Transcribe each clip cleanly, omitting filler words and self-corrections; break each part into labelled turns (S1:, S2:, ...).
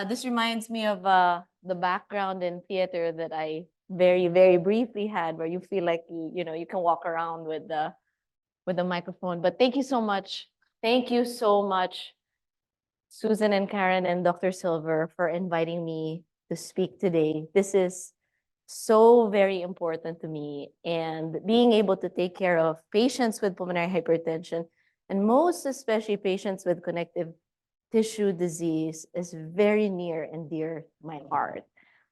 S1: This reminds me of the background in theater that I very, very briefly had, where you feel like you can walk around with the microphone. But thank you so much. Thank you so much, Susan and Karen and Dr. Silver, for inviting me to speak today. This is so very important to me, and being able to take care of patients with pulmonary hypertension, and most especially patients with connective tissue disease, is very near and dear to my heart.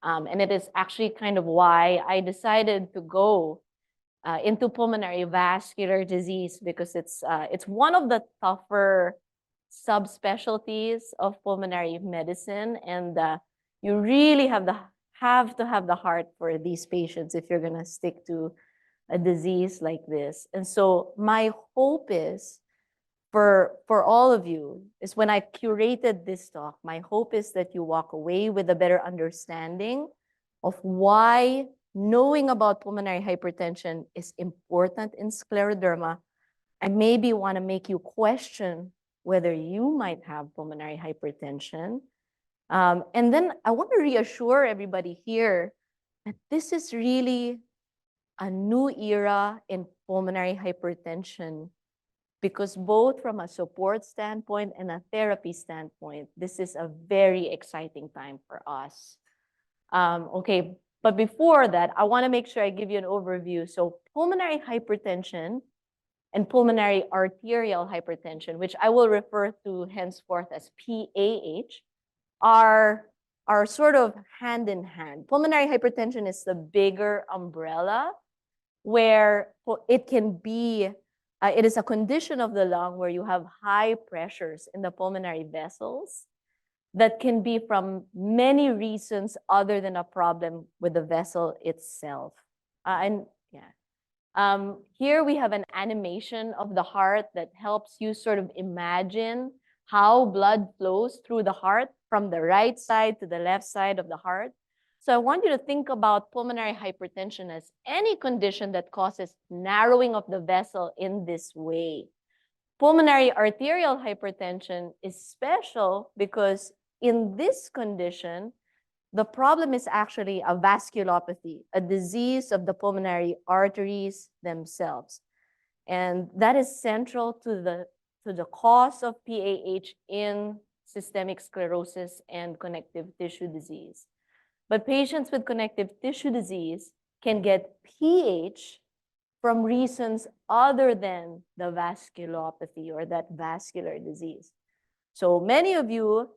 S1: And it is actually kind of why I decided to go into pulmonary vascular disease, because it's one of the tougher subspecialties of pulmonary medicine, and you really have to have the heart for these patients if you're gonna stick to a disease like this. And so my hope is for all of you is, when I curated this talk, my hope is that you walk away with a better understanding of why knowing about pulmonary hypertension is important in scleroderma. I maybe want to make you question whether you might have pulmonary hypertension. And then I want to reassure everybody here that this is really a new era in pulmonary hypertension, because both from a support standpoint and a therapy standpoint, this is a very exciting time for us. Okay, but before that, I want to make sure I give you an overview. So pulmonary hypertension and pulmonary arterial hypertension, which I will refer to henceforth as PAH, are sort of hand in hand. Pulmonary hypertension is the bigger umbrella, where it can be, it is a condition of the lung where you have high pressures in the pulmonary vessels that can be from many reasons other than a problem with the vessel itself. Here we have an animation of the heart that helps you sort of imagine how blood flows through the heart from the right side to the left side of the heart. So I want you to think about pulmonary hypertension as any condition that causes narrowing of the vessel in this way. Pulmonary arterial hypertension is special because in this condition, the problem is actually a vasculopathy, a disease of the pulmonary arteries themselves. And that is central to the cause of PAH in systemic sclerosis and connective tissue disease. But patients with connective tissue disease can get PH from reasons other than the vasculopathy or that vascular disease. So many of you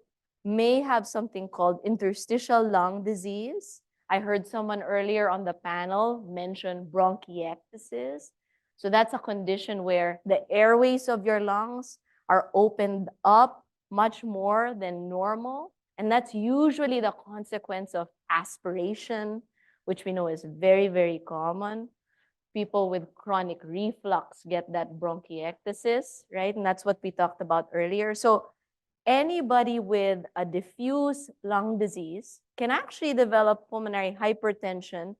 S1: may have something called interstitial lung disease. I heard someone earlier on the panel mention bronchiectasis. So that's a condition where the airways of your lungs are opened up much more than normal. And that's usually the consequence of aspiration, which we know is very, very common. People with chronic reflux get that bronchiectasis, right? And that's what we talked about earlier. So anybody with a diffuse lung disease can actually develop pulmonary hypertension,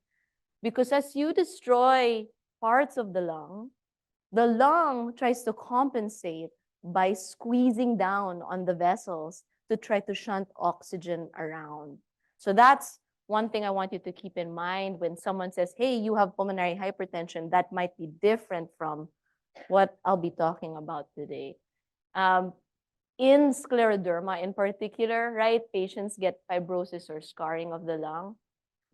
S1: because as you destroy parts of the lung tries to compensate by squeezing down on the vessels to try to shunt oxygen around. So that's one thing I want you to keep in mind when someone says, hey, you have pulmonary hypertension. That might be different from what I'll be talking about today. In scleroderma in particular, right, patients get fibrosis or scarring of the lung.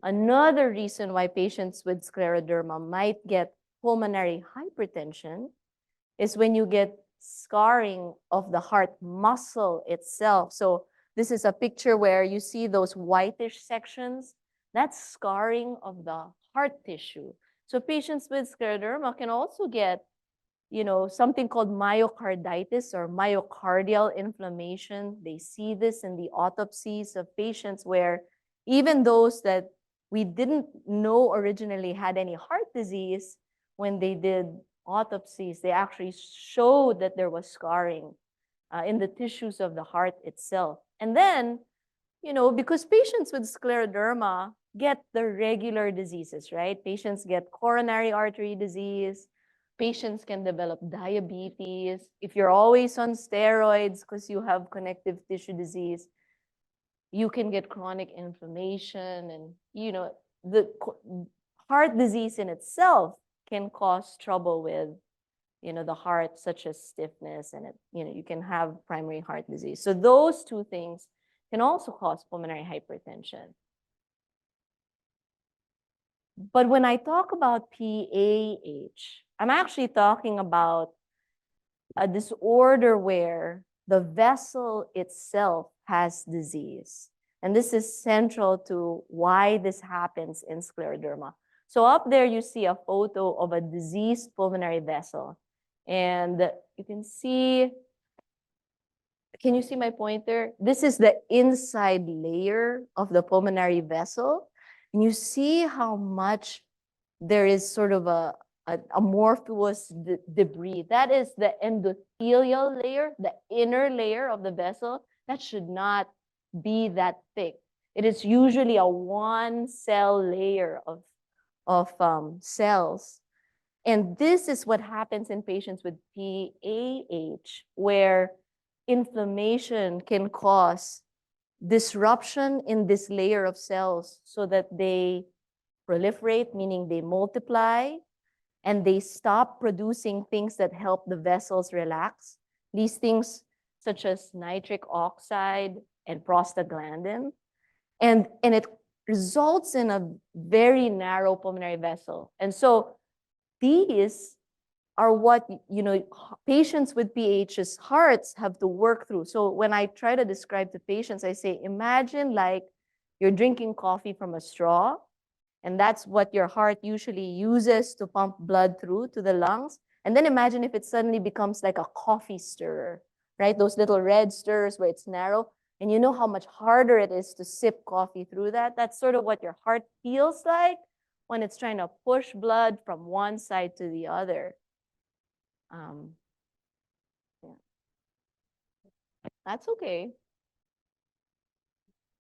S1: Another reason why patients with scleroderma might get pulmonary hypertension is when you get scarring of the heart muscle itself. So this is a picture where you see those whitish sections. That's scarring of the heart tissue. So patients with scleroderma can also get, something called myocarditis or myocardial inflammation. They see this in the autopsies of patients where even those that we didn't know originally had any heart disease, when they did autopsies, they actually showed that there was scarring in the tissues of the heart itself. And then, because patients with scleroderma get the regular diseases, right? Patients get coronary artery disease. Patients can develop diabetes. If you're always on steroids because you have connective tissue disease, you can get chronic inflammation, and the heart disease in itself can cause trouble with the heart, such as stiffness, and you can have primary heart disease. So those two things can also cause pulmonary hypertension. But when I talk about PAH, I'm actually talking about a disorder where the vessel itself has disease. And this is central to why this happens in scleroderma. So up there, you see a photo of a diseased pulmonary vessel. And you can see, can you see my pointer? This is the inside layer of the pulmonary vessel. And you see how much there is sort of a amorphous debris. That is the endothelial layer, the inner layer of the vessel. That should not be that thick. It is usually a one-cell layer of cells. And this is what happens in patients with PAH, where inflammation can cause disruption in this layer of cells so that they proliferate, meaning they multiply, and they stop producing things that help the vessels relax. These things such as nitric oxide and prostaglandin. And it results in a very narrow pulmonary vessel. And so these are what patients with PAH's hearts have to work through. So when I try to describe to patients, I say, imagine like you're drinking coffee from a straw, and that's what your heart usually uses to pump blood through to the lungs. And then imagine if it suddenly becomes like a coffee stirrer, right? Those little red stirrers where it's narrow. And you know how much harder it is to sip coffee through that? That's sort of what your heart feels like when it's trying to push blood from one side to the other. Yeah. That's okay.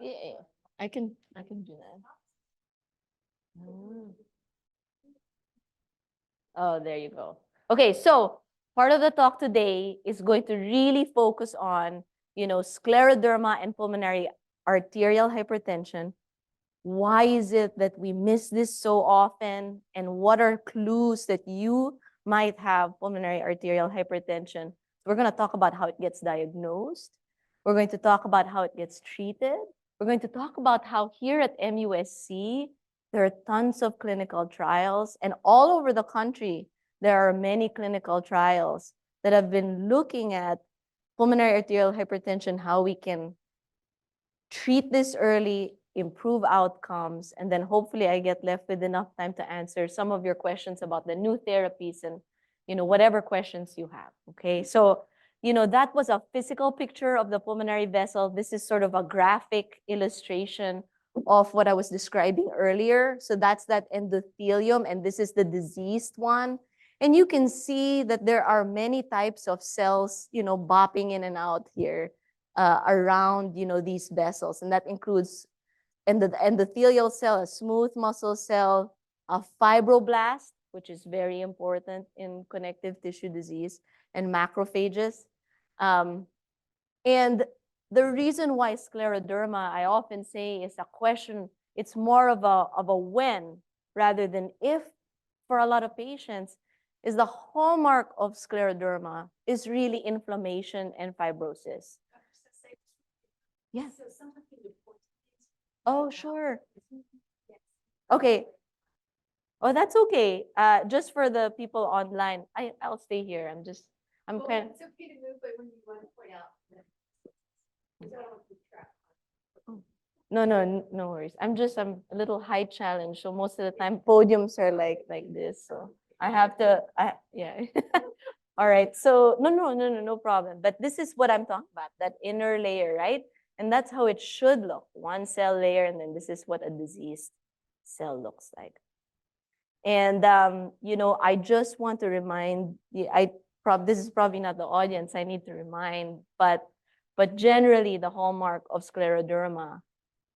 S1: Yeah, I can do that. Mm. Oh, there you go. Okay, so part of the talk today is going to really focus on, scleroderma and pulmonary arterial hypertension. Why is it that we miss this so often? And what are clues that you might have pulmonary arterial hypertension? We're going to talk about how it gets diagnosed. We're going to talk about how it gets treated. We're going to talk about how here at MUSC, there are tons of clinical trials, and all over the country, there are many clinical trials that have been looking at pulmonary arterial hypertension, how we can treat this early, improve outcomes, and then hopefully I get left with enough time to answer some of your questions about the new therapies and whatever questions you have. Okay, so that was a physical picture of the pulmonary vessel. This is sort of a graphic illustration of what I was describing earlier. So that's that endothelium, and this is the diseased one. And you can see that there are many types of cells, bopping in and out here around, these vessels. And that includes the endothelial cell, a smooth muscle cell, a fibroblast, which is very important in connective tissue disease, and macrophages. And the reason why scleroderma, I often say, is a question, it's more of a when rather than if for a lot of patients, is the hallmark of scleroderma is really inflammation and fibrosis. Yeah. Oh, sure. Okay. Oh, that's okay. Just for the people online, I'll stay here. I'm kind of.
S2: It's okay to move, but when you want to point out.
S1: No worries. I'm a little height challenged, so most of the time podiums are like this. So I have to. Yeah. All right. So no problem. But this is what I'm talking about, that inner layer, right? And that's how it should look. One cell layer, and then this is what a diseased cell looks like. And I just want to remind you, this is probably not the audience I need to remind, but generally the hallmark of scleroderma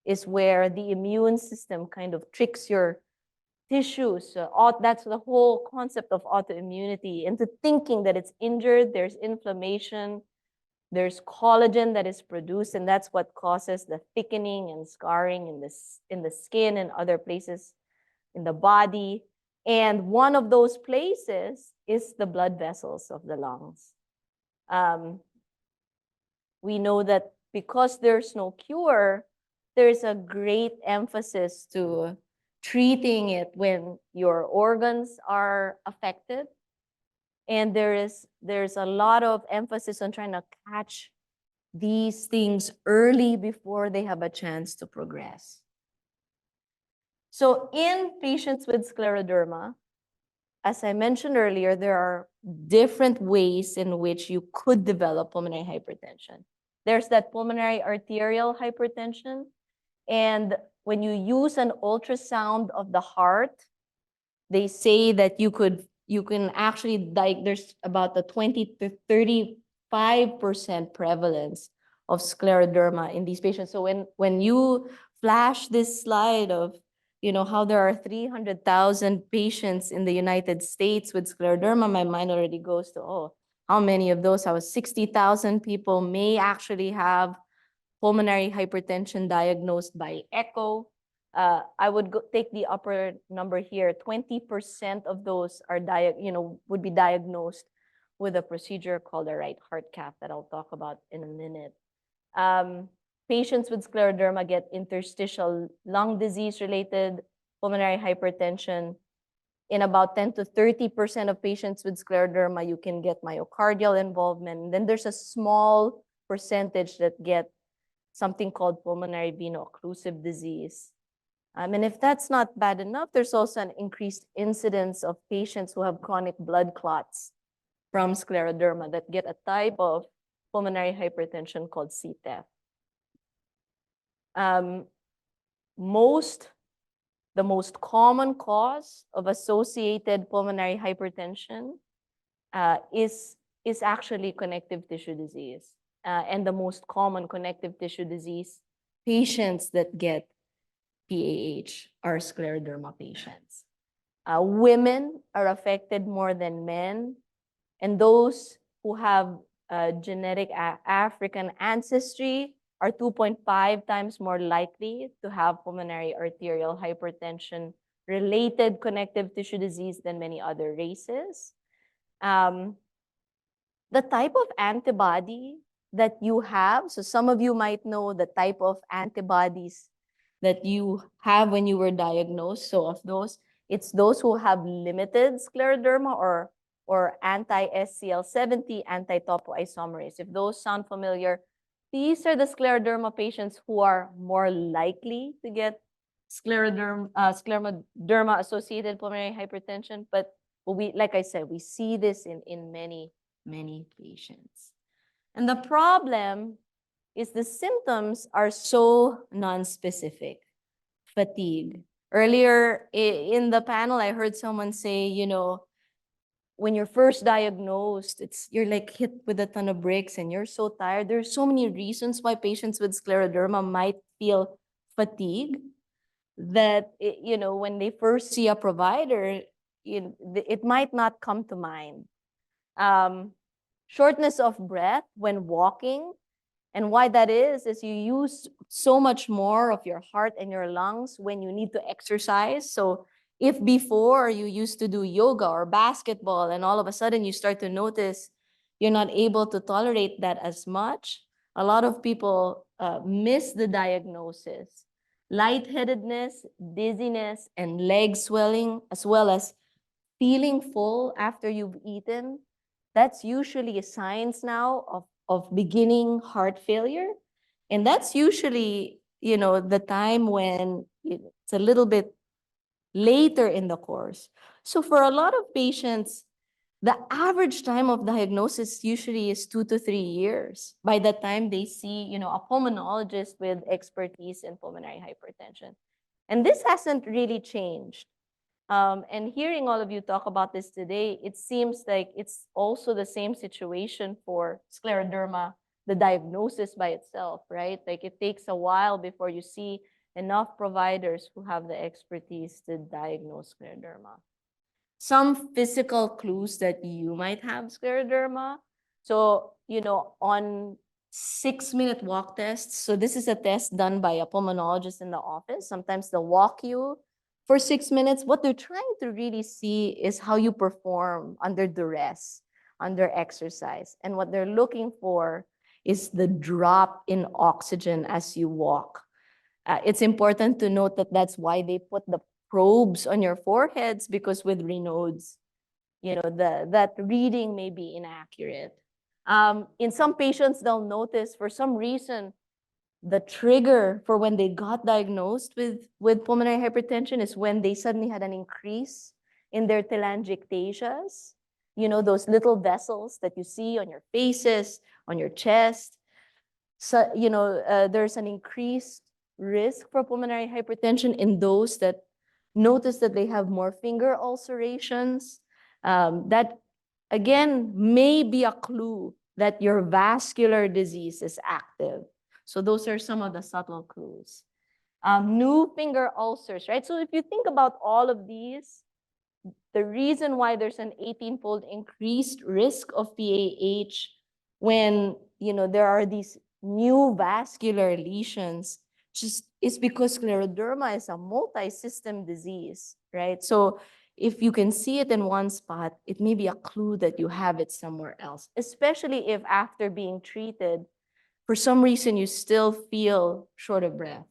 S1: is where the immune system kind of tricks your tissues. That's the whole concept of autoimmunity, into thinking that it's injured, there's inflammation, There's collagen that is produced, and that's what causes the thickening and scarring in the skin and other places in the body. And one of those places is the blood vessels of the lungs. We know that because there's no cure, there's a great emphasis to treating it when your organs are affected. And there's a lot of emphasis on trying to catch these things early before they have a chance to progress. So in patients with scleroderma, as I mentioned earlier, there are different ways in which you could develop pulmonary hypertension. There's that pulmonary arterial hypertension. And when you use an ultrasound of the heart, they say that you can actually, there's about a 20 to 35% prevalence of scleroderma in these patients. So when you flash this slide of how there are 300,000 patients in the United States with scleroderma, my mind already goes to, oh, how many of those? How 60,000 people may actually have pulmonary hypertension diagnosed by echo. I would take the upper number here. 20% of those are would be diagnosed with a procedure called a right heart cath that I'll talk about in a minute. Patients with scleroderma get interstitial lung disease-related pulmonary hypertension. In about 10 to 30% of patients with scleroderma, you can get myocardial involvement. And then there's a small percentage that get something called pulmonary veno-occlusive disease. And if that's not bad enough, there's also an increased incidence of patients who have chronic blood clots from scleroderma that get a type of pulmonary hypertension called CTEPH. The most common cause of associated pulmonary hypertension is actually connective tissue disease. And the most common connective tissue disease patients that get PAH are scleroderma patients. Women are affected more than men, and those who have genetic African ancestry are 2.5 times more likely to have pulmonary arterial hypertension related connective tissue disease than many other races. The type of antibody that you have, so some of you might know the type of antibodies that you have when you were diagnosed. So of those, it's those who have limited scleroderma or anti-SCL70, anti-topoisomerase. If those sound familiar, these are the scleroderma patients who are more likely to get scleroderma-associated pulmonary hypertension. But like I said, we see this in many patients. And the problem is the symptoms are so nonspecific. Fatigue. Earlier in the panel, I heard someone say, when you're first diagnosed, you're like hit with a ton of bricks and you're so tired. There's so many reasons why patients with scleroderma might feel fatigue that, when they first see a provider, it might not come to mind. Shortness of breath when walking. And why that is you use so much more of your heart and your lungs when you need to exercise. So if before you used to do yoga or basketball and all of a sudden you start to notice you're not able to tolerate that as much, a lot of people miss the diagnosis. Lightheadedness, dizziness, and leg swelling, as well as feeling full after you've eaten, that's usually signs now of beginning heart failure. And that's usually, the time when it's a little bit later in the course. So for a lot of patients, the average time of diagnosis usually is 2 to 3 years by the time they see, a pulmonologist with expertise in pulmonary hypertension. And this hasn't really changed. And hearing all of you talk about this today, it seems like it's also the same situation for scleroderma, the diagnosis by itself, right? Like it takes a while before you see enough providers who have the expertise to diagnose scleroderma. Some physical clues that you might have scleroderma. So, on 6-minute walk tests, so this is a test done by a pulmonologist in the office. Sometimes they'll walk you for 6 minutes. What they're trying to really see is how you perform under duress, under exercise. And what they're looking for is the drop in oxygen as you walk. It's important to note that that's why they put the probes on your foreheads, because with Raynaud's, that reading may be inaccurate. In some patients, they'll notice for some reason, the trigger for when they got diagnosed with pulmonary hypertension is when they suddenly had an increase in their telangiectasias, those little vessels that you see on your faces, on your chest. So, there's an increased risk for pulmonary hypertension in those that notice that they have more finger ulcerations. That, again, may be a clue that your vascular disease is active. So those are some of the subtle clues. New finger ulcers, right? So if you think about all of these, the reason why there's an 18-fold increased risk of PAH when, there are these new vascular lesions, just is because scleroderma is a multi-system disease, right? So if you can see it in one spot, it may be a clue that you have it somewhere else, especially if after being treated, for some reason you still feel short of breath.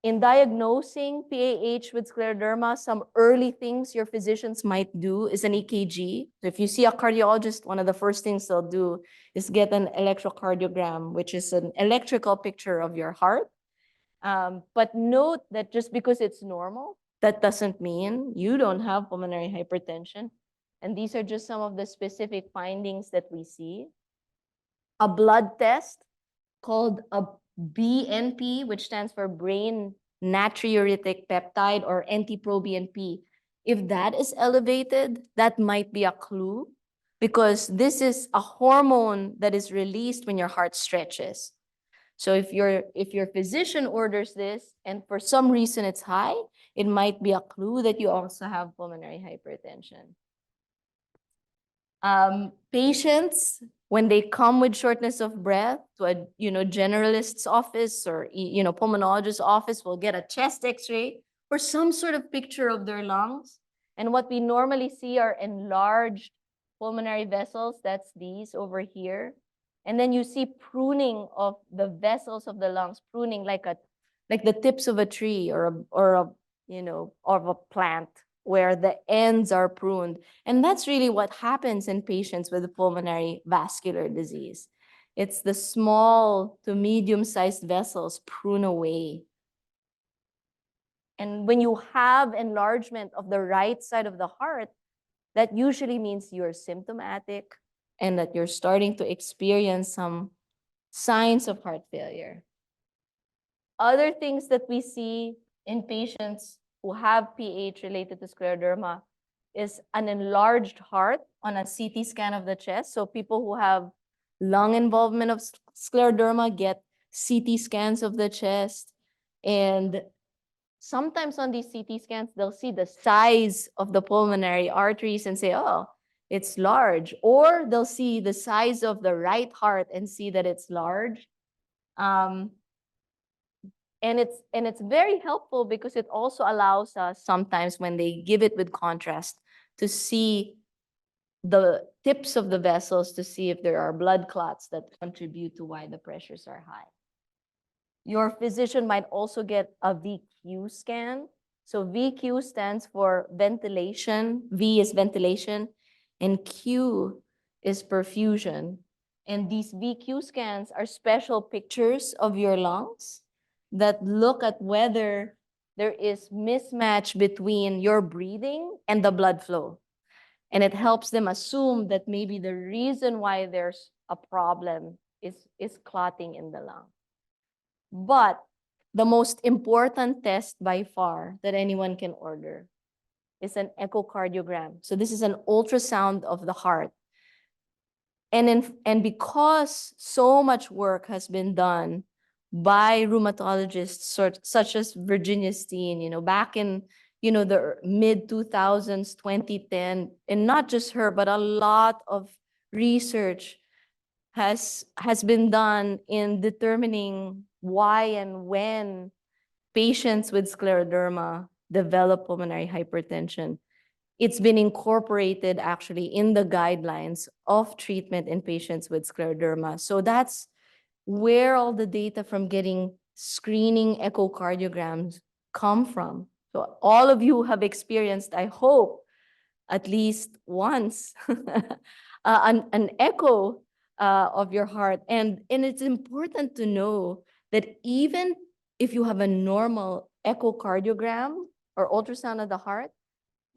S1: In diagnosing PAH with scleroderma, some early things your physicians might do is an EKG. So if you see a cardiologist, one of the first things they'll do is get an electrocardiogram, which is an electrical picture of your heart. But note that just because it's normal, that doesn't mean you don't have pulmonary hypertension. And these are just some of the specific findings that we see. A blood test called a BNP, which stands for brain natriuretic peptide, or NT-proBNP. If that is elevated, that might be a clue, because this is a hormone that is released when your heart stretches. So if your physician orders this and for some reason it's high, it might be a clue that you also have pulmonary hypertension. Patients, when they come with shortness of breath to a generalist's office or pulmonologist's office, will get a chest X-ray or some sort of picture of their lungs. And what we normally see are enlarged pulmonary vessels. That's these over here. And then you see pruning of the vessels of the lungs, pruning like the tips of a tree or of a plant, where the ends are pruned. And that's really what happens in patients with pulmonary vascular disease. It's the small to medium-sized vessels prune away. And when you have enlargement of the right side of the heart, that usually means you're symptomatic and that you're starting to experience some signs of heart failure. Other things that we see in patients who have PH related to scleroderma is an enlarged heart on a CT scan of the chest. So people who have lung involvement of scleroderma get CT scans of the chest. And sometimes on these CT scans, they'll see the size of the pulmonary arteries and say, oh, it's large. Or they'll see the size of the right heart and see that it's large. And it's very helpful because it also allows us sometimes when they give it with contrast to see the tips of the vessels to see if there are blood clots that contribute to why the pressures are high. Your physician might also get a VQ scan. So VQ stands for ventilation. V is ventilation and Q is perfusion. And these VQ scans are special pictures of your lungs that look at whether there is mismatch between your breathing and the blood flow. And it helps them assume that maybe the reason why there's a problem is clotting in the lung. But the most important test by far that anyone can order is an echocardiogram. So this is an ultrasound of the heart. And because so much work has been done by rheumatologists such as Virginia Steen, back in the mid 2000s, 2010, and not just her, but a lot of research has been done in determining why and when patients with scleroderma develop pulmonary hypertension. It's been incorporated actually in the guidelines of treatment in patients with scleroderma. So that's where all the data from getting screening echocardiograms come from. So all of you have experienced, I hope, at least once, an echo of your heart. And it's important to know that even if you have a normal echocardiogram or ultrasound of the heart,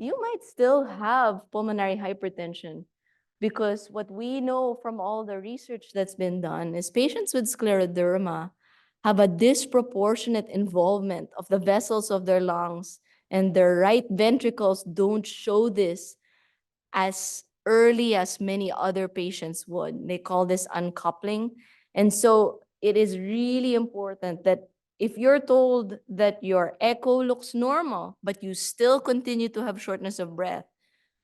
S1: you might still have pulmonary hypertension, because what we know from all the research that's been done is patients with scleroderma have a disproportionate involvement of the vessels of their lungs, and their right ventricles don't show this as early as many other patients would. They call this uncoupling. And so it is really important that if you're told that your echo looks normal, but you still continue to have shortness of breath,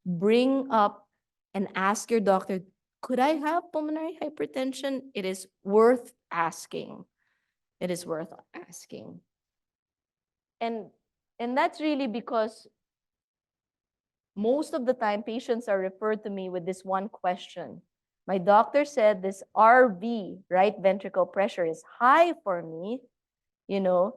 S1: bring up and ask your doctor, could I have pulmonary hypertension? It is worth asking. It is worth asking. And that's really because most of the time patients are referred to me with this one question. My doctor said this RV, right ventricle pressure, is high for me. You know,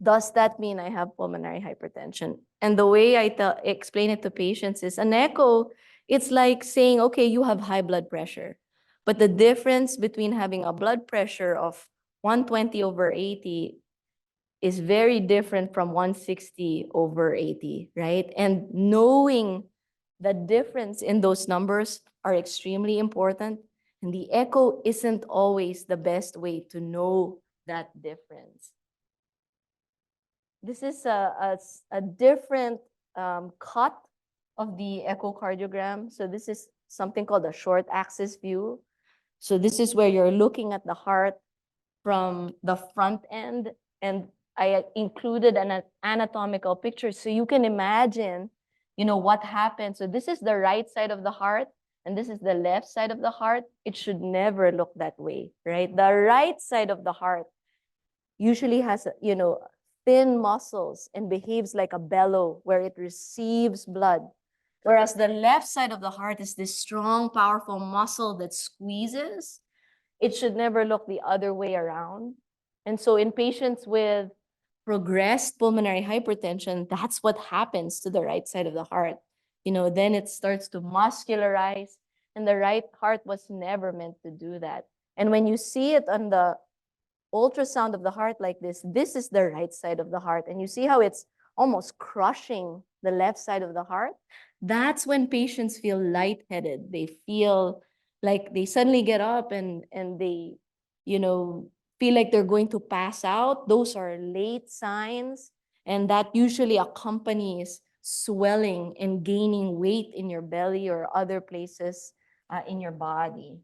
S1: does that mean I have pulmonary hypertension? And the way I explain it to patients is an echo, it's like saying, okay, you have high blood pressure. But the difference between having a blood pressure of 120/80 is very different from 160/80, right? And knowing the difference in those numbers are extremely important. And the echo isn't always the best way to know that difference. This is a different cut of the echocardiogram. So this is something called a short axis view. So this is where you're looking at the heart from the front end, and I included an anatomical picture so you can imagine, what happens. So this is the right side of the heart, and this is the left side of the heart. It should never look that way, right? The right side of the heart usually has, thin muscles and behaves like a bellow where it receives blood. Whereas the left side of the heart is this strong, powerful muscle that squeezes. It should never look the other way around. And so in patients with progressed pulmonary hypertension, that's what happens to the right side of the heart. Then it starts to muscularize, and the right heart was never meant to do that. And when you see it on the ultrasound of the heart like this is the right side of the heart, and you see how it's almost crushing the left side of the heart. That's when patients feel lightheaded. They feel like they suddenly get up and they, feel like they're going to pass out. Those are late signs, and that usually accompanies swelling and gaining weight in your belly or other places in your body,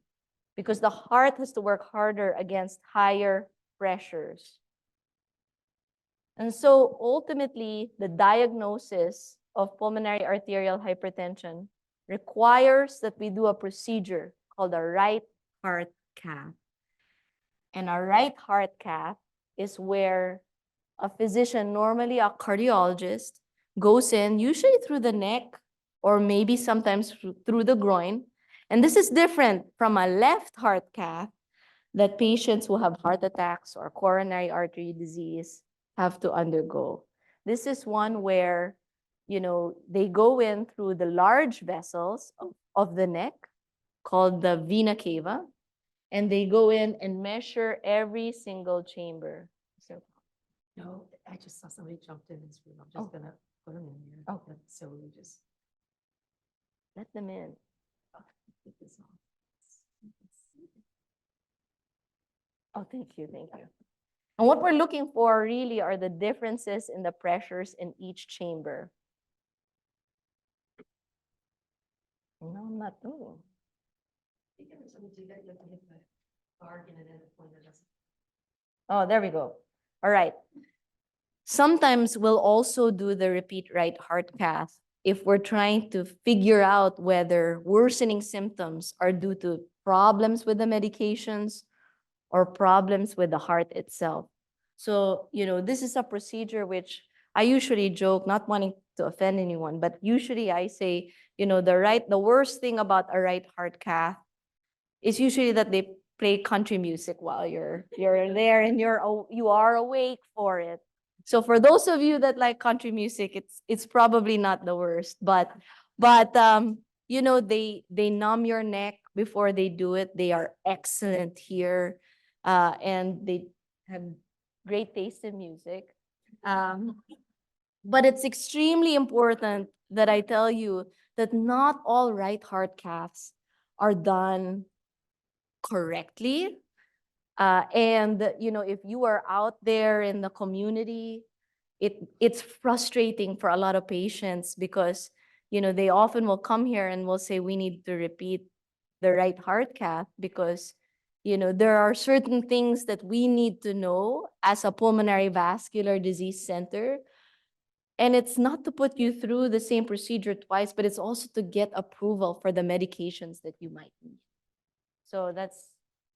S1: because the heart has to work harder against higher pressures. And so ultimately, the diagnosis of pulmonary arterial hypertension requires that we do a procedure called a right heart cath. And a right heart cath is where a physician, normally a cardiologist, goes in, usually through the neck or maybe sometimes through the groin. And this is different from a left heart cath that patients who have heart attacks or coronary artery disease have to undergo. This is one where, they go in through the large vessels of the neck called the vena cava, and they go in and measure every single chamber. So,
S3: No, I just saw somebody jumped in this room. I'm just gonna put them in here.
S1: Okay.
S3: So we just
S1: let them in.
S3: put this on.
S1: Oh, thank you, thank you. And what we're looking for really are the differences in the pressures in each chamber. No, I'm not doing.
S3: You can somebody do that, you have to hit the bargain and then the point that doesn't.
S1: Oh, there we go. All right. Sometimes we'll also do the repeat right heart cath if we're trying to figure out whether worsening symptoms are due to problems with the medications or problems with the heart itself. So, this is a procedure which I usually joke, not wanting to offend anyone, but usually I say, the worst thing about a right heart cath is usually that they play country music while you're there and you are awake for it. So for those of you that like country music, it's probably not the worst, but they numb your neck before they do it. They are excellent here, and they have great taste in music. But it's extremely important that I tell you that not all right heart caths are done correctly. And if you are out there in the community, it's frustrating for a lot of patients because they often will come here and will say we need to repeat the right heart cath because there are certain things that we need to know as a pulmonary vascular disease center. And it's not to put you through the same procedure twice, but it's also to get approval for the medications that you might need. So that's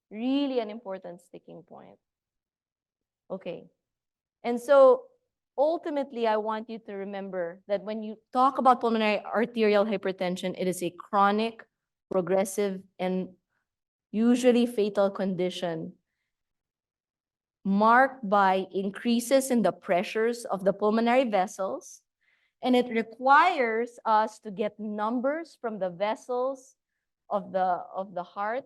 S1: really an important sticking point. Okay. And so ultimately, I want you to remember that when you talk about pulmonary arterial hypertension, it is a chronic, progressive, and usually fatal condition marked by increases in the pressures of the pulmonary vessels. And it requires us to get numbers from the vessels of the heart,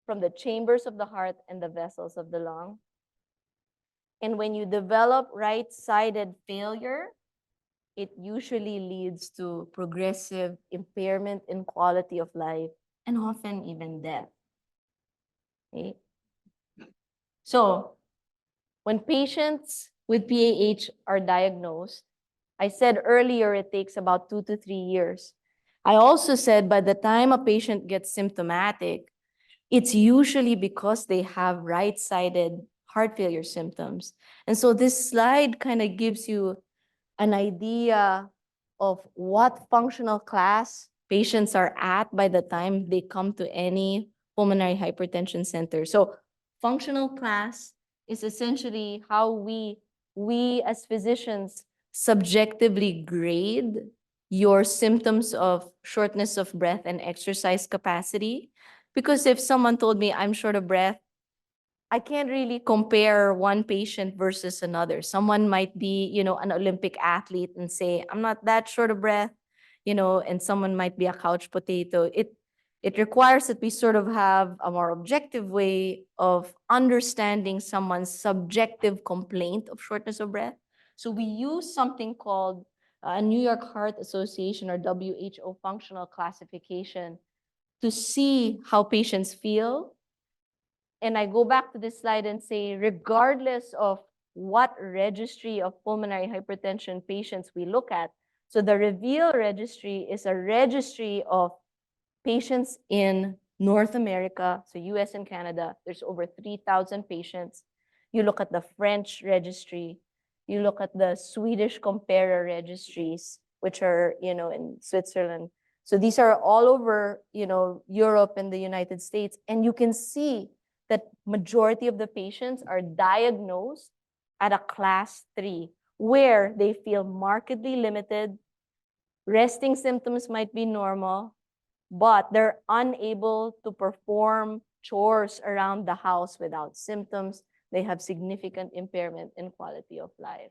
S1: from the chambers of the heart and the vessels of the lung. And when you develop right-sided failure, it usually leads to progressive impairment in quality of life and often even death. Okay? So when patients with PAH are diagnosed, I said earlier it takes about 2 to 3 years. I also said by the time a patient gets symptomatic, it's usually because they have right-sided heart failure symptoms. And so this slide kind of gives you an idea of what functional class patients are at by the time they come to any pulmonary hypertension center. So functional class is essentially how we as physicians subjectively grade your symptoms of shortness of breath and exercise capacity. Because if someone told me I'm short of breath, I can't really compare one patient versus another. Someone might be, an Olympic athlete and say, I'm not that short of breath, and someone might be a couch potato. It requires that we sort of have a more objective way of understanding someone's subjective complaint of shortness of breath. So we use something called a New York Heart Association or WHO functional classification to see how patients feel. And I go back to this slide and say, regardless of what registry of pulmonary hypertension patients we look at, so the REVEAL registry is a registry of patients in North America, so US and Canada. There's over 3,000 patients. You look at the French registry, you look at the Swedish comparer registries, which are, in Switzerland. So these are all over, Europe and the United States. And you can see that majority of the patients are diagnosed at a class 3, where they feel markedly limited. Resting symptoms might be normal, but they're unable to perform chores around the house without symptoms. They have significant impairment in quality of life.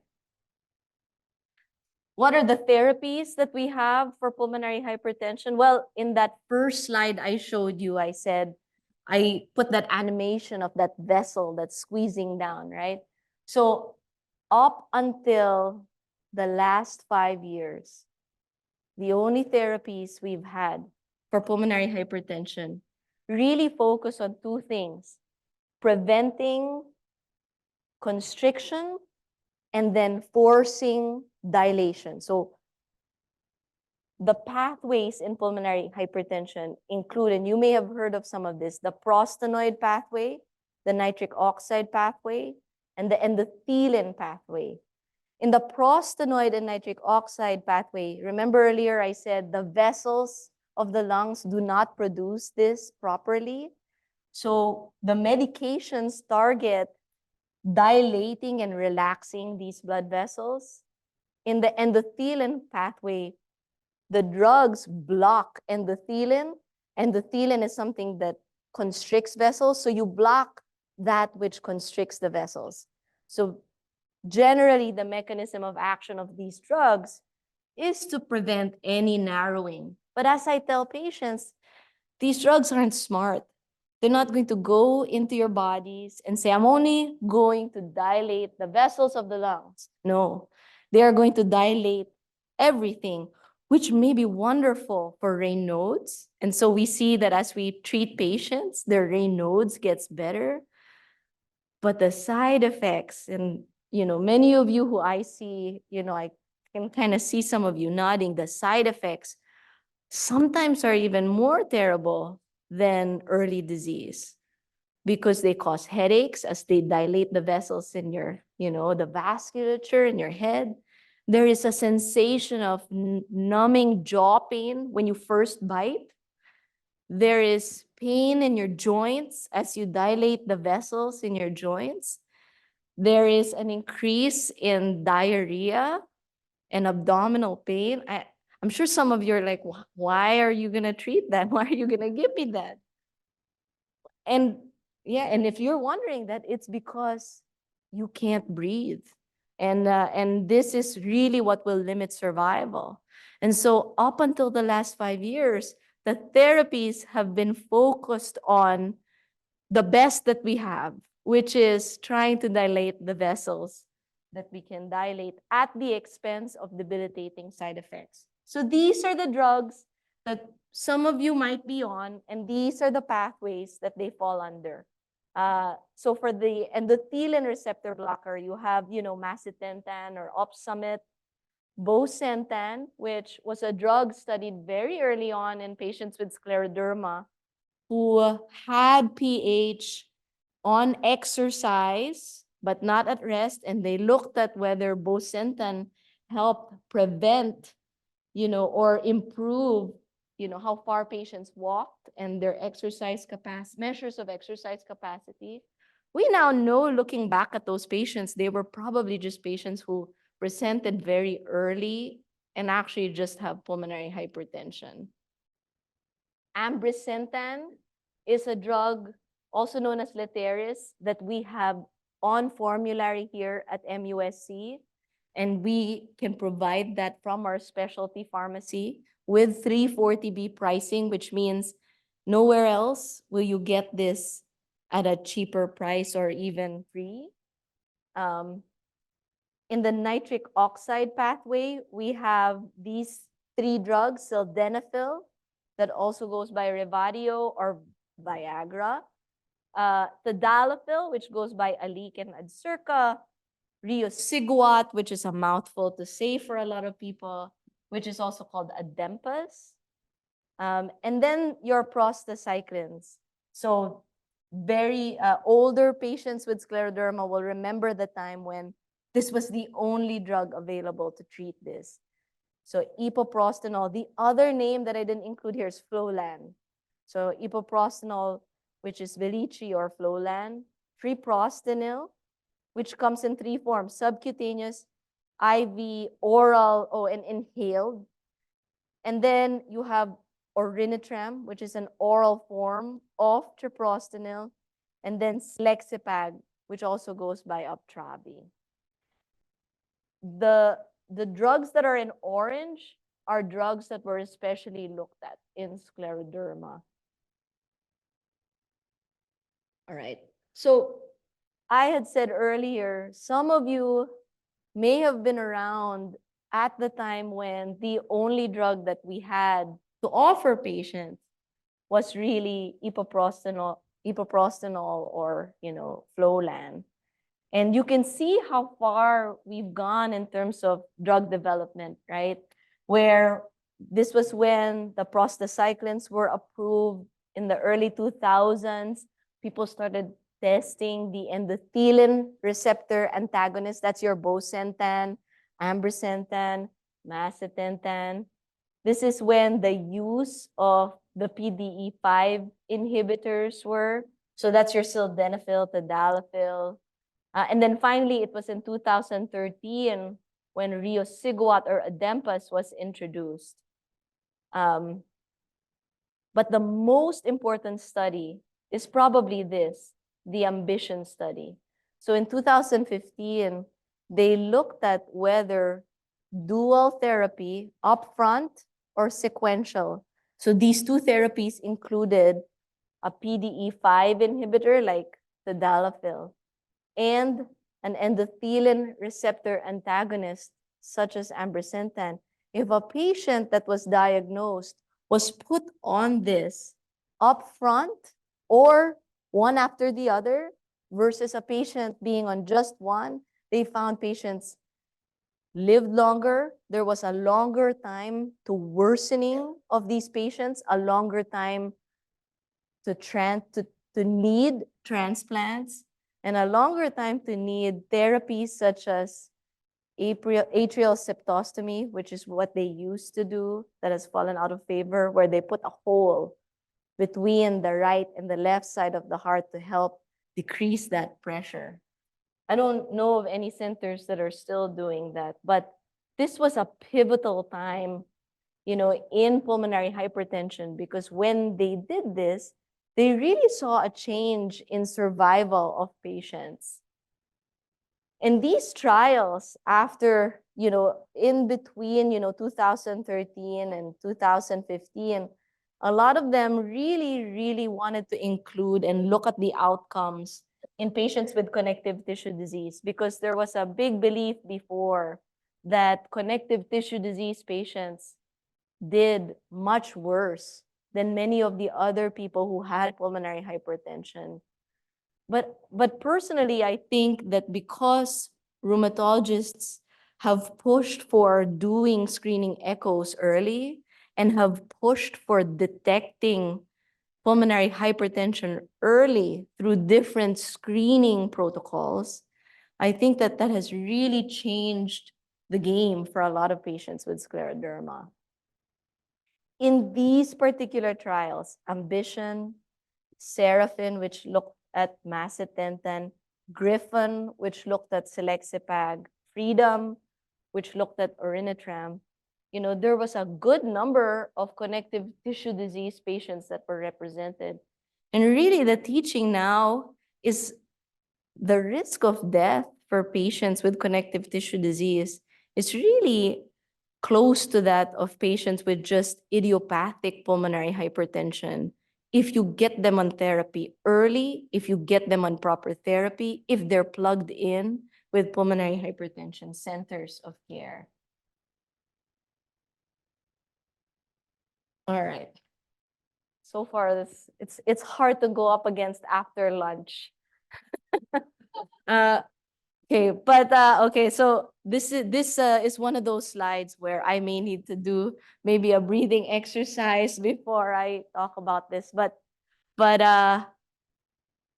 S1: What are the therapies that we have for pulmonary hypertension? Well, in that first slide I showed you, I said, I put that animation of that vessel that's squeezing down, right? So up until the last 5 years, the only therapies we've had for pulmonary hypertension really focus on 2 things: preventing constriction and then forcing dilation. So the pathways in pulmonary hypertension include, and you may have heard of some of this, the prostanoid pathway, the nitric oxide pathway, and the endothelin pathway. In the prostanoid and nitric oxide pathway, remember earlier I said the vessels of the lungs do not produce this properly. So the medications target dilating and relaxing these blood vessels. In the endothelin pathway, the drugs block endothelin. Endothelin is something that constricts vessels. So you block that which constricts the vessels. So generally, the mechanism of action of these drugs is to prevent any narrowing. But as I tell patients, these drugs aren't smart. They're not going to go into your bodies and say, I'm only going to dilate the vessels of the lungs. No, they are going to dilate everything, which may be wonderful for Raynaud's. And so we see that as we treat patients, their Raynaud's gets better. But the side effects, and many of you who I see, I can kind of see some of you nodding, the side effects sometimes are even more terrible than early disease because they cause headaches as they dilate the vessels in your, the vasculature in your head. There is a sensation of numbing jaw pain when you first bite. There is pain in your joints as you dilate the vessels in your joints. There is an increase in diarrhea and abdominal pain. I'm sure some of you are like, why are you going to treat that? Why are you going to give me that? And yeah, and if you're wondering that, it's because you can't breathe. And this is really what will limit survival. And so up until the last 5 years, the therapies have been focused on the best that we have, which is trying to dilate the vessels that we can dilate at the expense of debilitating side effects. So these are the drugs that some of you might be on, and these are the pathways that they fall under. So for the endothelin receptor blocker, you have, macitentan or Opsumit, bosentan, which was a drug studied very early on in patients with scleroderma who had PH on exercise, but not at rest. And they looked at whether bosentan helped prevent, or improve, how far patients walked and their exercise capacity, measures of exercise capacity. We now know, looking back at those patients, they were probably just patients who presented very early and actually just have pulmonary hypertension. Ambrisentan is a drug also known as Letairis that we have on formulary here at MUSC, and we can provide that from our specialty pharmacy with 340B pricing, which means nowhere else will you get this at a cheaper price or even free. In the nitric oxide pathway, we have these 3 drugs, sildenafil, that also goes by Revatio or Viagra, tadalafil, which goes by Alik and Adcirca, riociguat, which is a mouthful to say for a lot of people, which is also called Adempas, and then your prostacyclins. So very older patients with scleroderma will remember the time when this was the only drug available to treat this. So epoprostenol, the other name that I didn't include here is Flolan. So epoprostenol, which is Velici or Flolan, treprostinil, which comes in 3 forms: subcutaneous, IV, oral, and inhaled. And then you have Orinitram, which is an oral form of treprostinil, and then Slexipag, which also goes by Uptravi. The drugs that are in orange are drugs that were especially looked at in scleroderma. All right. So I had said earlier, some of you may have been around at the time when the only drug that we had to offer patients was really epoprostenol or, Flolan. And you can see how far we've gone in terms of drug development, right? Where this was when the prostacyclins were approved in the early 2000s. People started testing the endothelin receptor antagonist. That's your bosentan, ambrisentan, macitentan. This is when the use of the PDE5 inhibitors were. So that's your sildenafil, tadalafil. And then finally, it was in 2013 when riociguat or Adempas was introduced. But the most important study is probably this, the ambition study. So in 2015, they looked at whether dual therapy, upfront or sequential. So these two therapies included a PDE5 inhibitor like tadalafil and an endothelin receptor antagonist such as ambrisentan. If a patient that was diagnosed was put on this upfront or one after the other versus a patient being on just one, they found patients lived longer. There was a longer time to worsening of these patients, a longer time to need transplants, and a longer time to need therapies such as atrial septostomy, which is what they used to do, that has fallen out of favor, where they put a hole between the right and the left side of the heart to help decrease that pressure. I don't know of any centers that are still doing that, but this was a pivotal time, in pulmonary hypertension, because when they did this, they really saw a change in survival of patients. And these trials after, in between, 2013 and 2015, a lot of them really, really wanted to include and look at the outcomes in patients with connective tissue disease, because there was a big belief before that connective tissue disease patients did much worse than many of the other people who had pulmonary hypertension. But personally, I think that because rheumatologists have pushed for doing screening echoes early and have pushed for detecting pulmonary hypertension early through different screening protocols, I think that that has really changed the game for a lot of patients with scleroderma. In these particular trials, Ambition, Seraphim, which looked at macitentan, Griffin, which looked at selexipag, Freedom, which looked at orinitram, there was a good number of connective tissue disease patients that were represented. And really the teaching now is the risk of death for patients with connective tissue disease is really close to that of patients with just idiopathic pulmonary hypertension. If you get them on therapy early, if you get them on proper therapy, if they're plugged in with pulmonary hypertension centers of care. All right. So far, it's hard to go up against after lunch. Okay, but okay, so this is one of those slides where I may need to do maybe a breathing exercise before I talk about this. But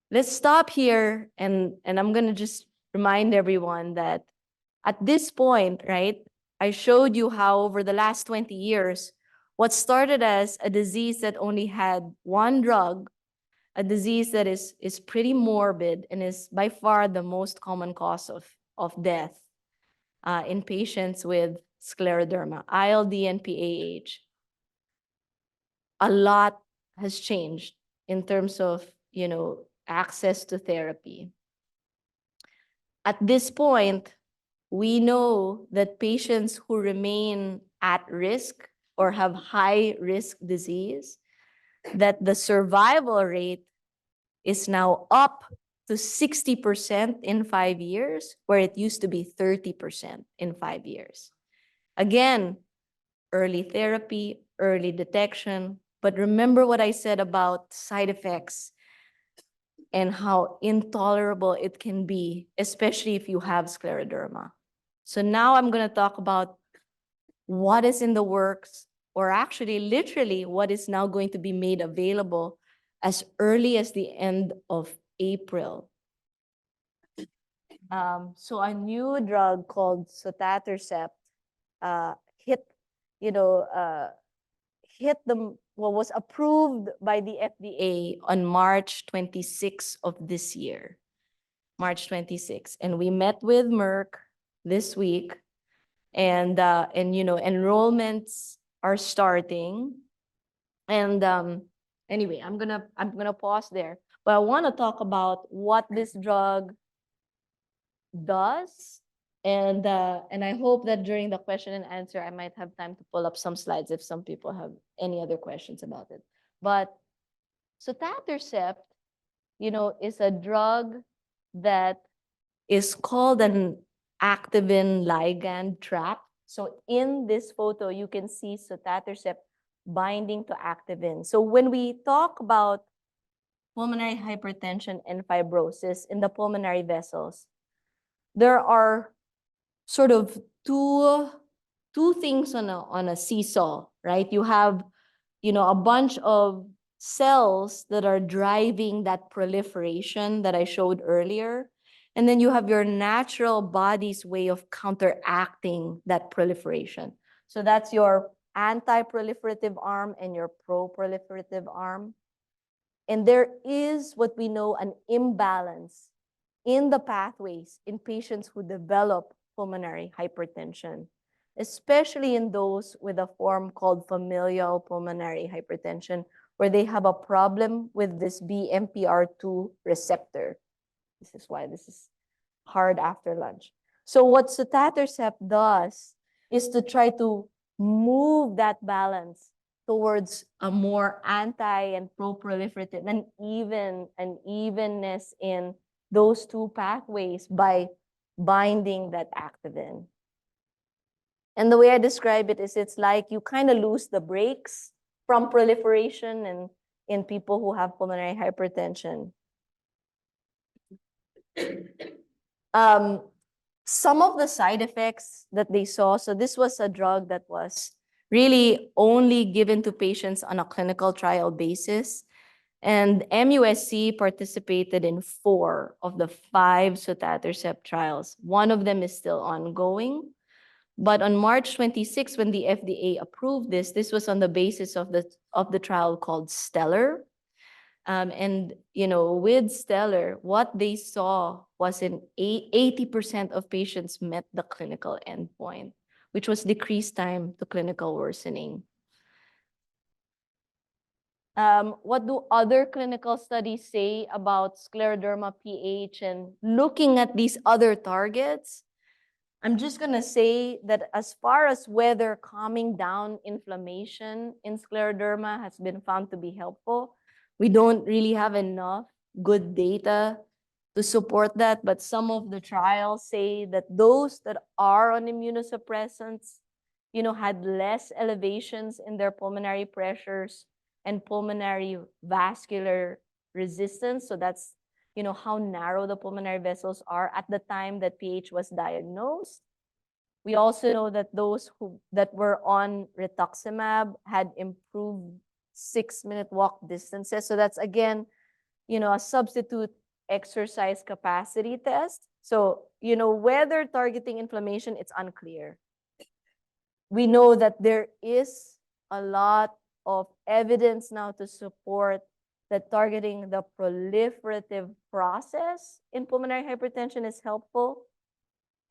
S1: let's stop here, and I'm gonna just remind everyone that at this point, right, I showed you how over the last 20 years, what started as a disease that only had one drug, a disease that is pretty morbid and is by far the most common cause of death in patients with scleroderma, ILD and PAH. A lot has changed in terms of, access to therapy. At this point, we know that patients who remain at risk or have high risk disease, that the survival rate is now up to 60% in 5 years, where it used to be 30% in 5 years. Again, early therapy, early detection, but remember what I said about side effects and how intolerable it can be, especially if you have scleroderma. So now I'm going to talk about what is in the works, or actually literally what is now going to be made available as early as the end of April. So a new drug called sotatercept hit, you know, hit the what was approved by the FDA on March 26th of this year, March 26th, and we met with Merck this week, and enrollments are starting, and anyway, I'm gonna pause there, but I want to talk about what this drug does. And I hope that during the question and answer, I might have time to pull up some slides if some people have any other questions about it. But sotatercept, is a drug that is called an activin ligand trap. So in this photo, you can see sotatercept binding to activin. So when we talk about pulmonary hypertension and fibrosis in the pulmonary vessels, there are sort of two things on a seesaw, right? You have, a bunch of cells that are driving that proliferation that I showed earlier. And then you have your natural body's way of counteracting that proliferation. So that's your anti-proliferative arm and your pro-proliferative arm. And there is what we know an imbalance in the pathways in patients who develop pulmonary hypertension, especially in those with a form called familial pulmonary hypertension, where they have a problem with this BMPR2 receptor. This is why this is hard after lunch. So what sotatercept does is to try to move that balance towards a more anti and pro-proliferative and evenness in those two pathways by binding that activin. And the way I describe it is it's like you kind of lose the brakes from proliferation and in people who have pulmonary hypertension. Some of the side effects that they saw, so this was a drug that was really only given to patients on a clinical trial basis. And MUSC participated in 4 of the 5 sotatercept trials. One of them is still ongoing. But on March 26, when the FDA approved this was on the basis of the trial called Stellar. And with Stellar, what they saw was 80% of patients met the clinical endpoint, which was decreased time to clinical worsening. What do other clinical studies say about scleroderma pH and looking at these other targets? I'm just going to say that as far as whether calming down inflammation in scleroderma has been found to be helpful, we don't really have enough good data to support that. But some of the trials say that those that are on immunosuppressants, had less elevations in their pulmonary pressures and pulmonary vascular resistance. So that's how narrow the pulmonary vessels are at the time that pH was diagnosed. We also know that those that were on rituximab had improved 6-minute walk distances. So that's again, a substitute exercise capacity test. So, whether targeting inflammation, it's unclear. We know that there is a lot of evidence now to support that targeting the proliferative process in pulmonary hypertension is helpful.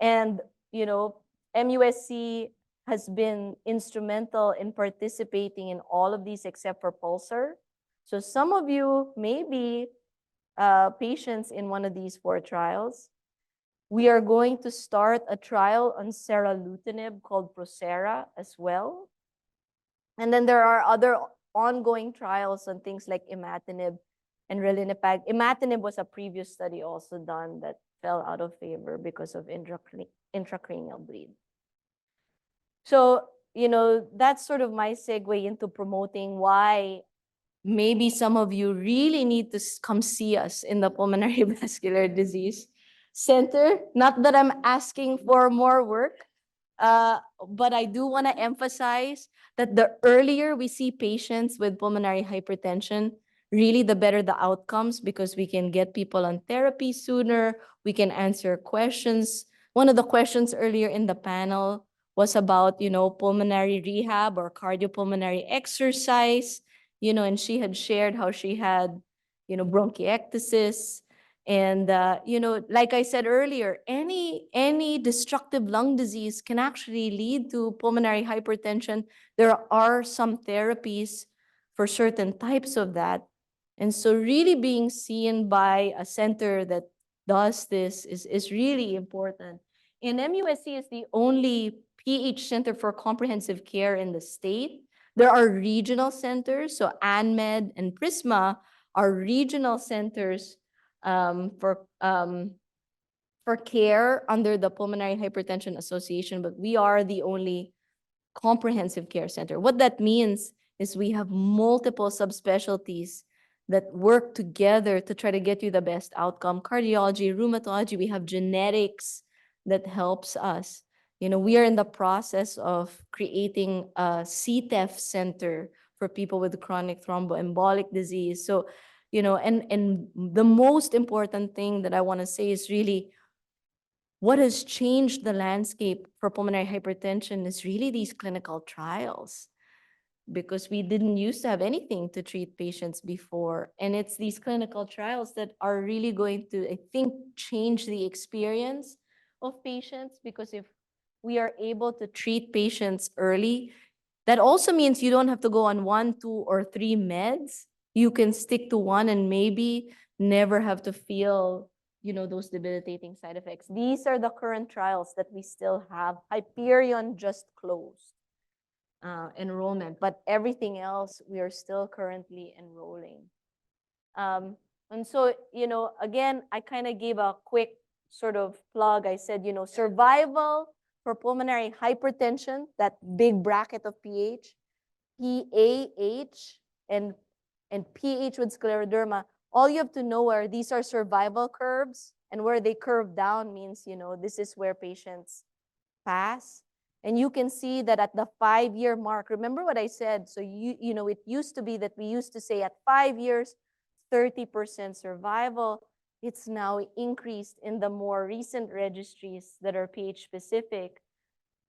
S1: And, MUSC has been instrumental in participating in all of these except for Pulsar. So some of you may be patients in one of these 4 trials. We are going to start a trial on seralutinib called Procera as well. And then there are other ongoing trials on things like imatinib and ralinepag. Imatinib was a previous study also done that fell out of favor because of intracranial bleed. So, that's sort of my segue into promoting why maybe some of you really need to come see us in the Pulmonary Vascular Disease Center. Not that I'm asking for more work, but I do want to emphasize that the earlier we see patients with pulmonary hypertension,
S4: really the better the outcomes, because we can get people on therapy sooner, we can answer questions. One of the questions earlier in the panel was about, pulmonary rehab or cardiopulmonary exercise, and she had shared how she had, bronchiectasis. And, like I said earlier, any destructive lung disease can actually lead to pulmonary hypertension. There are some therapies for certain types of that. And so really being seen by a center that does this is really important. And MUSC is the only PH center for comprehensive care in the state. There are regional centers, so ANMED and Prisma are regional centers for care under the Pulmonary Hypertension Association, but we are the only comprehensive care center. What that means is we have multiple subspecialties that work together to try to get you the best outcome. Cardiology, rheumatology, we have genetics that helps us. We are in the process of creating a CTEPH center for people with chronic thromboembolic disease. So, and the most important thing that I want to say is really what has changed the landscape for pulmonary hypertension is really these clinical trials, because we didn't used to have anything to treat patients before. And it's these clinical trials that are really going to, I think, change the experience of patients, because if we are able to treat patients early, that also means you don't have to go on 1, 2, or 3 meds. You can stick to one and maybe never have to feel, those debilitating side effects. These are the current trials that we still have. Hyperion just closed enrollment, but everything else we are still currently enrolling. And so, again, I kind of gave a quick sort of plug. I said, survival for pulmonary hypertension, that big bracket of PH, PAH, and PH with scleroderma. All you have to know are these are survival curves, and where they curve down means, this is where patients pass. And you can see that at the 5-year mark, remember what I said? So, it used to be that we used to say at 5 years, 30% survival. It's now increased in the more recent registries that are PH specific.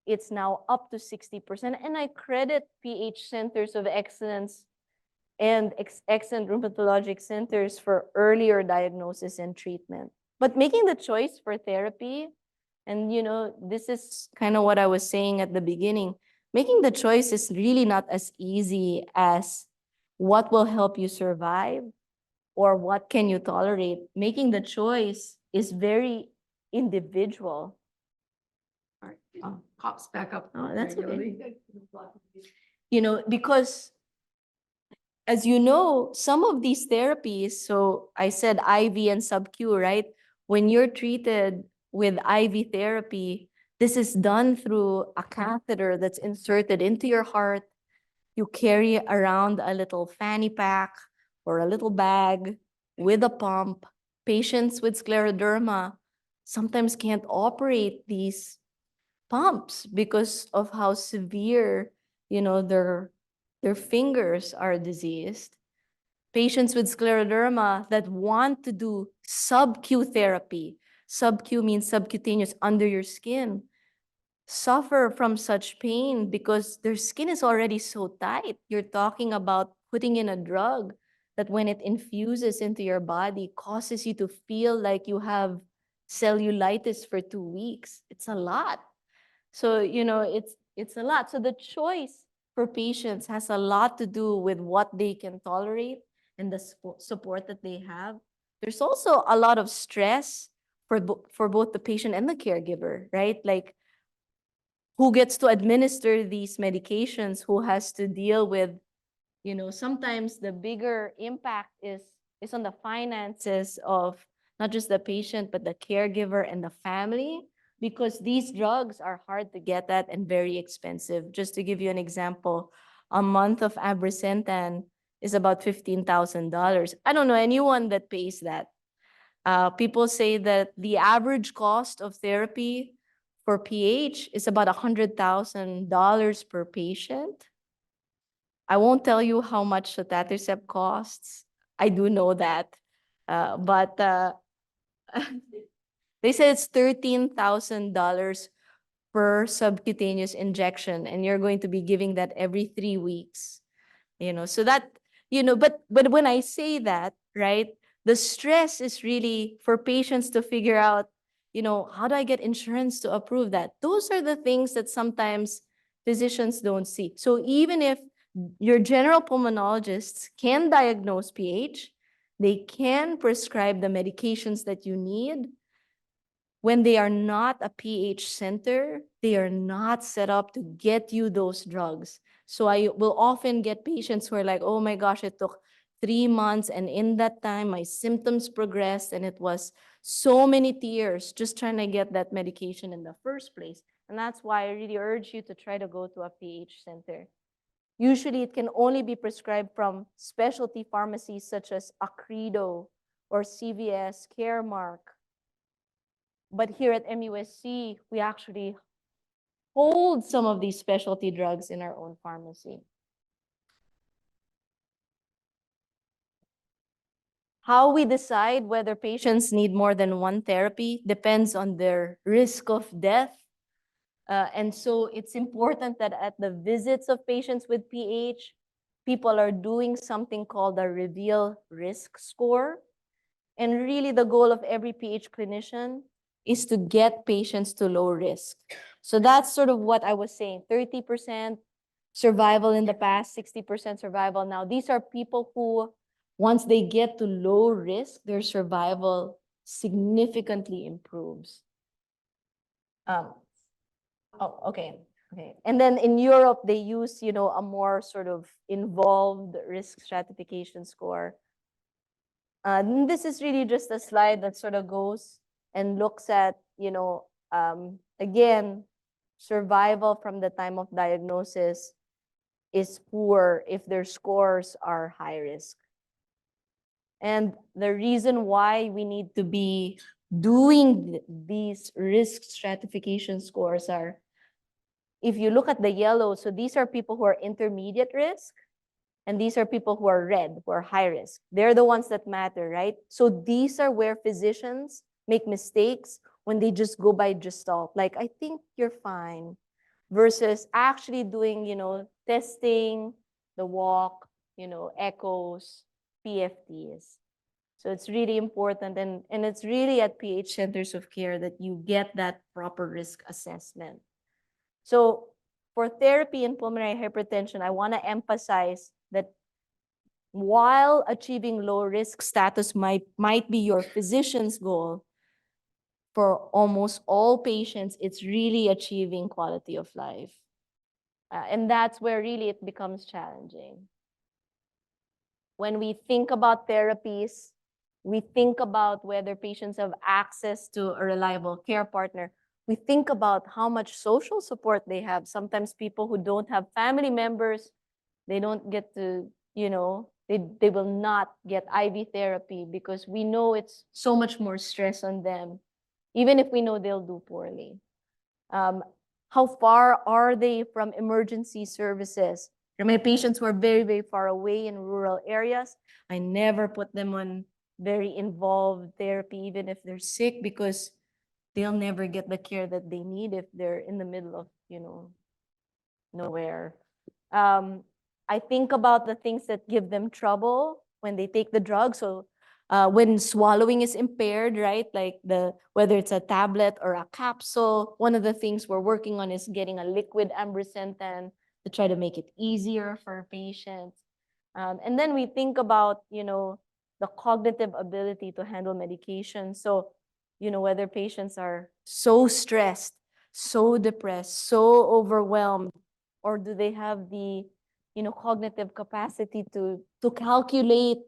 S4: It's now up to 60%. And I credit PH centers of excellence and excellent rheumatologic centers for earlier diagnosis and treatment. But making the choice for therapy, and this is kind of what I was saying at the beginning, making the choice is really not as easy as what will help you survive or what can you tolerate. Making the choice is very individual.
S3: Pops back up.
S4: Oh, that's okay.
S3: regularly.
S4: Because as you know, some of these therapies, so I said IV and sub-Q, right? When you're treated with IV therapy, this is done through a catheter that's inserted into your heart. You carry around a little fanny pack or a little bag with a pump. Patients with scleroderma sometimes can't operate these pumps because of how severe, their fingers are diseased. Patients with scleroderma that want to do sub-Q therapy, sub-Q means subcutaneous, under your skin, suffer from such pain because their skin is already so tight. You're talking about putting in a drug that when it infuses into your body causes you to feel like you have cellulitis for 2 weeks. It's a lot. So, it's a lot. So the choice for patients has a lot to do with what they can tolerate and the support that they have. There's also a lot of stress for both the patient and the caregiver, right? Like, who gets to administer these medications, who has to deal with, sometimes the bigger impact is on the finances of not just the patient, but the caregiver and the family, because these drugs are hard to get at and very expensive. Just to give you an example, a month of abrasentan is about $15,000. I don't know anyone that pays that. People say that the average cost of therapy for PH is about $100,000 per patient. I won't tell you how much sotatercept costs. I do know that. But they said it's $13,000 per subcutaneous injection, and you're going to be giving that every 3 weeks. So that, but when I say that, right, the stress is really for patients to figure out, how do I get insurance to approve that? Those are the things that sometimes physicians don't see. So even if your general pulmonologists can diagnose PH, they can prescribe the medications that you need. When they are not a PH center, they are not set up to get you those drugs. So I will often get patients who are like, oh my gosh, it took 3 months. And in that time, my symptoms progressed. And it was so many tears just trying to get that medication in the first place. And that's why I really urge you to try to go to a PH center. Usually it can only be prescribed from specialty pharmacies such as Acredo or CVS, Caremark. But here at MUSC, we actually hold some of these specialty drugs in our own pharmacy. How we decide whether patients need more than one therapy depends on their risk of death. And so it's important that at the visits of patients with PH, people are doing something called a REVEAL risk score. And really the goal of every PH clinician is to get patients to low risk. So that's sort of what I was saying, 30% survival in the past, 60% survival now. These are people who, once they get to low risk, their survival significantly improves. Okay. And then in Europe, they use, a more sort of involved risk stratification score. This is really just a slide that sort of goes and looks at, again, survival from the time of diagnosis is poor if their scores are high risk. And the reason why we need to be doing these risk stratification scores are, if you look at the yellow, so these are people who are intermediate risk, and these are people who are red, who are high risk. They're the ones that matter, right? So these are where physicians make mistakes when they just go by gestalt. Like, I think you're fine, versus actually doing, testing, the walk, echoes, PFTs. So it's really important. And it's really at PH centers of care that you get that proper risk assessment. So for therapy in pulmonary hypertension, I want to emphasize that while achieving low risk status might be your physician's goal, for almost all patients, it's really achieving quality of life. And that's where really it becomes challenging. When we think about therapies, we think about whether patients have access to a reliable care partner. We think about how much social support they have. Sometimes people who don't have family members, they don't get to, they will not get IV therapy because we know it's so much more stress on them, even if we know they'll do poorly. How far are they from emergency services? For my patients who are very, very far away in rural areas, I never put them on very involved therapy, even if they're sick, because they'll never get the care that they need if they're in the middle of, nowhere. I think about the things that give them trouble when they take the drug. So when swallowing is impaired, right? Like whether it's a tablet or a capsule, one of the things we're working on is getting a liquid ambrisentan to try to make it easier for patients. And then we think about, the cognitive ability to handle medication. So, whether patients are so stressed, so depressed, so overwhelmed, or do they have the, cognitive capacity to calculate,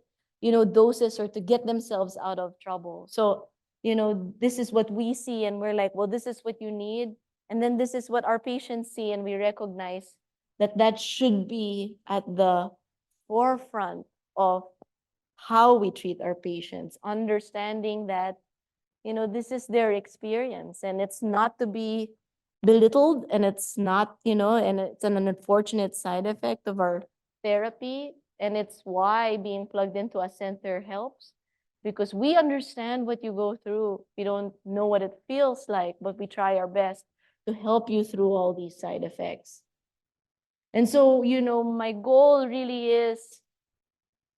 S4: doses or to get themselves out of trouble. So, this is what we see and we're like, well, this is what you need. And then this is what our patients see, and we recognize that should be at the forefront of how we treat our patients, understanding that, this is their experience and it's not to be belittled, and it's not, and it's an unfortunate side effect of our therapy.
S1: And it's why being plugged into a center helps, because we understand what you go through. We don't know what it feels like, but we try our best to help you through all these side effects. And so, my goal really is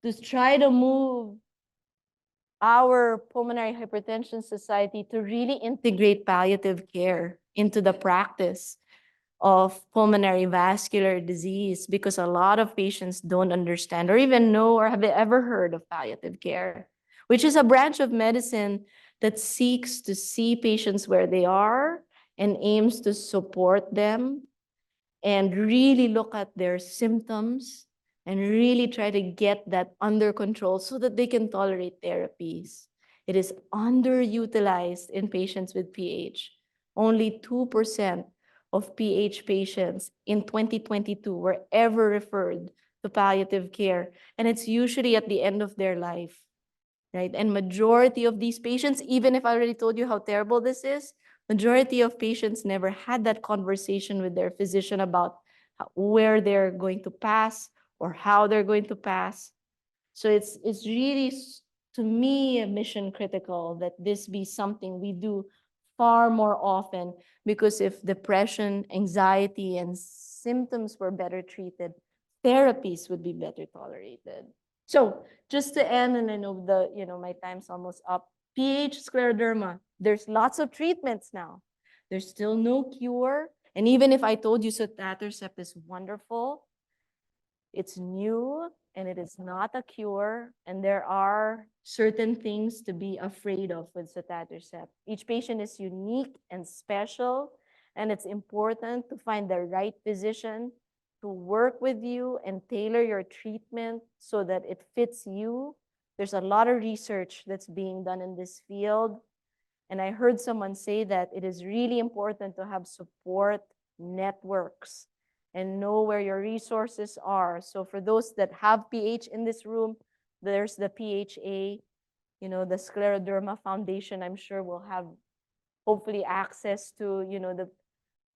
S1: to try to move our Pulmonary Hypertension Society to really integrate palliative care into the practice of pulmonary vascular disease, because a lot of patients don't understand or even know or have ever heard of palliative care, which is a branch of medicine that seeks to see patients where they are and aims to support them and really look at their symptoms and really try to get that under control so that they can tolerate therapies. It is underutilized in patients with PH. Only 2% of PH patients in 2022 were ever referred to palliative care, and it's usually at the end of their life, right? And majority of these patients, even if I already told you how terrible this is, majority of patients never had that conversation with their physician about where they're going to pass or how they're going to pass. So it's really, to me, mission critical that this be something we do far more often, because if depression, anxiety, and symptoms were better treated, therapies would be better tolerated. So just to end, and I know my time's almost up. PH scleroderma, there's lots of treatments now. There's still no cure. And even if I told you sotatercept is wonderful, it's new and it is not a cure. And there are certain things to be afraid of with sotatercept. Each patient is unique and special, and it's important to find the right physician to work with you and tailor your treatment so that it fits you. There's a lot of research that's being done in this field. And I heard someone say that it is really important to have support networks and know where your resources are. So for those that have PH in this room, there's the PHA, the Scleroderma Foundation, I'm sure will have hopefully access to, the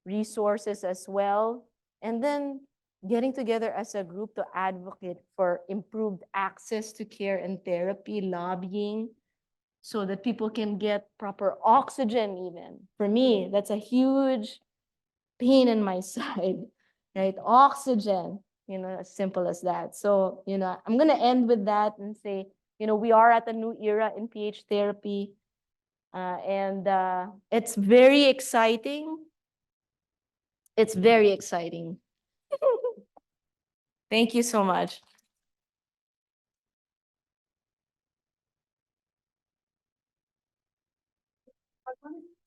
S1: resources as well. And then getting together as a group to advocate for improved access to care and therapy, lobbying, so that people can get proper oxygen even. For me, that's a huge pain in my side, right? Oxygen, as simple as that. So, I'm going to end with that and say, we are at a new era in PH therapy. And it's very exciting. It's very exciting. Thank you so much.